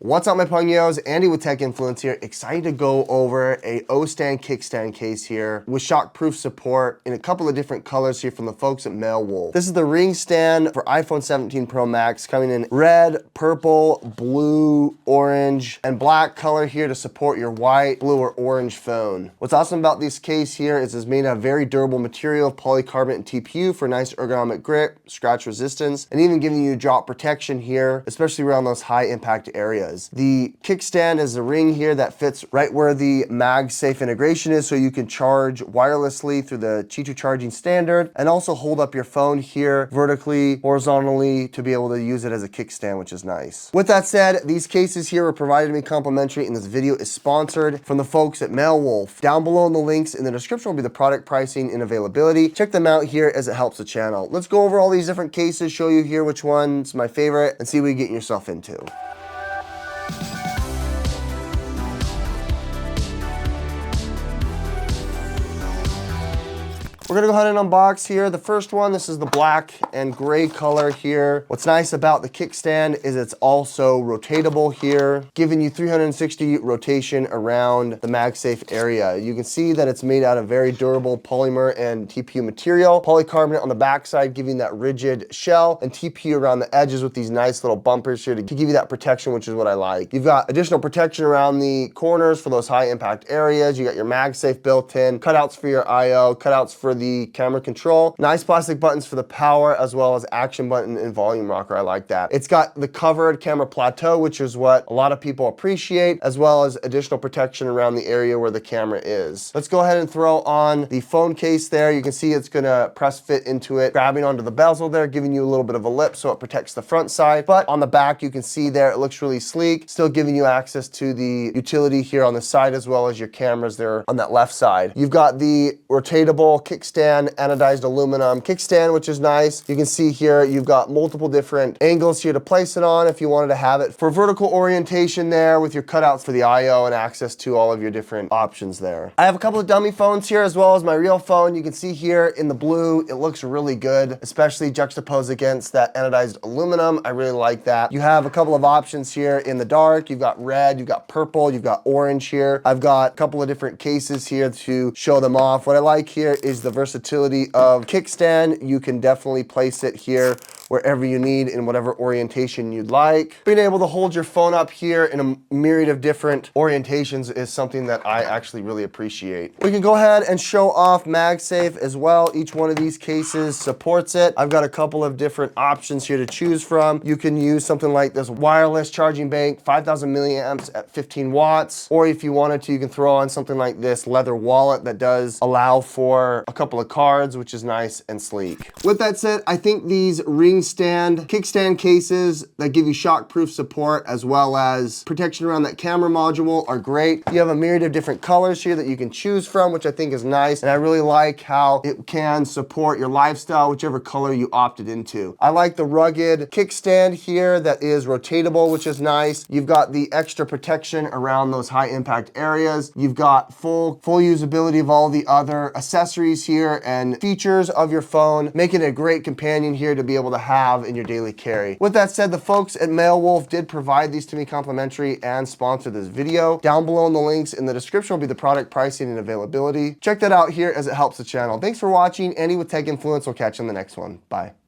What's up, my pugnios? Andy with Tech Influence here. Excited to go over a O-stand kickstand case here with shockproof support in a couple of different colors here from the folks at Malewolf. This is the ring stand for iPhone 17 Pro Max, coming in red, purple, blue, orange, and black color here to support your white, blue, or orange phone. What's awesome about this case here is it's made out of very durable material, polycarbonate and TPU for nice ergonomic grip, scratch resistance, and even giving you drop protection here, especially around those high impact areas. The kickstand is a ring here that fits right where the MagSafe integration is, so you can charge wirelessly through the Qi2 charging standard and also hold up your phone here vertically, horizontally to be able to use it as a kickstand, which is nice. With that said, these cases here were provided to me complimentary, and this video is sponsored from the folks at Malewolf. Down below in the links in the description will be the product pricing and availability. Check them out here as it helps the channel. Let's go over all these different cases, show you here which one's my favorite, and see what you're getting yourself into. We're gonna go ahead and unbox here. The first one, this is the black and gray color here. What's nice about the kickstand is it's also rotatable here, giving you 360 rotation around the MagSafe area. You can see that it's made out of very durable polymer and TPU material. Polycarbonate on the backside, giving that rigid shell, and TPU around the edges with these nice little bumpers here to give you that protection, which is what I like. You've got additional protection around the corners for those high impact areas. You got your MagSafe built in, cutouts for your IO, cutouts for the camera control, nice plastic buttons for the power, as well as action button and volume rocker. I like that. It's got the covered camera plateau, which is what a lot of people appreciate, as well as additional protection around the area where the camera is. Let's go ahead and throw on the phone case there. You can see it's gonna press fit into it, grabbing onto the bezel there, giving you a little bit of a lip so it protects the front side. But on the back, you can see there, it looks really sleek, still giving you access to the utility here on the side, as well as your cameras there on that left side. You've got the rotatable kickstand, anodized aluminum kickstand, which is nice. You can see here, you've got multiple different angles here to place it on if you wanted to have it for vertical orientation there with your cutouts for the IO and access to all of your different options there. I have a couple of dummy phones here as well as my real phone. You can see here in the blue, it looks really good, especially juxtaposed against that anodized aluminum. I really like that. You have a couple of options here in the dark. You've got red, you've got purple, you've got orange here. I've got a couple of different cases here to show them off. What I like here is the versatility of kickstand. You can definitely place it here wherever you need in whatever orientation you'd like. Being able to hold your phone up here in a myriad of different orientations is something that I actually really appreciate. We can go ahead and show off MagSafe as well. Each one of these cases supports it. I've got a couple of different options here to choose from. You can use something like this wireless charging bank, 5,000 milliamps at 15 watts, or if you wanted to, you can throw on something like this leather wallet that does allow for a couple of cards, which is nice and sleek. With that said, I think these ring stand kickstand cases that give you shockproof support as well as protection around that camera module are great. You have a myriad of different colors here that you can choose from, which I think is nice, and I really like how it can support your lifestyle, whichever color you opted into. I like the rugged kickstand here that is rotatable, which is nice. You've got the extra protection around those high impact areas. You've got full usability of all the other accessories here and features of your phone, making it a great companion here to be able to have in your daily carry. With that said, the folks at Malewolf did provide these to me complimentary and sponsor this video. Down below in the links in the description will be the product pricing and availability. Check that out here as it helps the channel. Thanks for watching. Andy with Tech Influence. We'll catch you in the next one. Bye.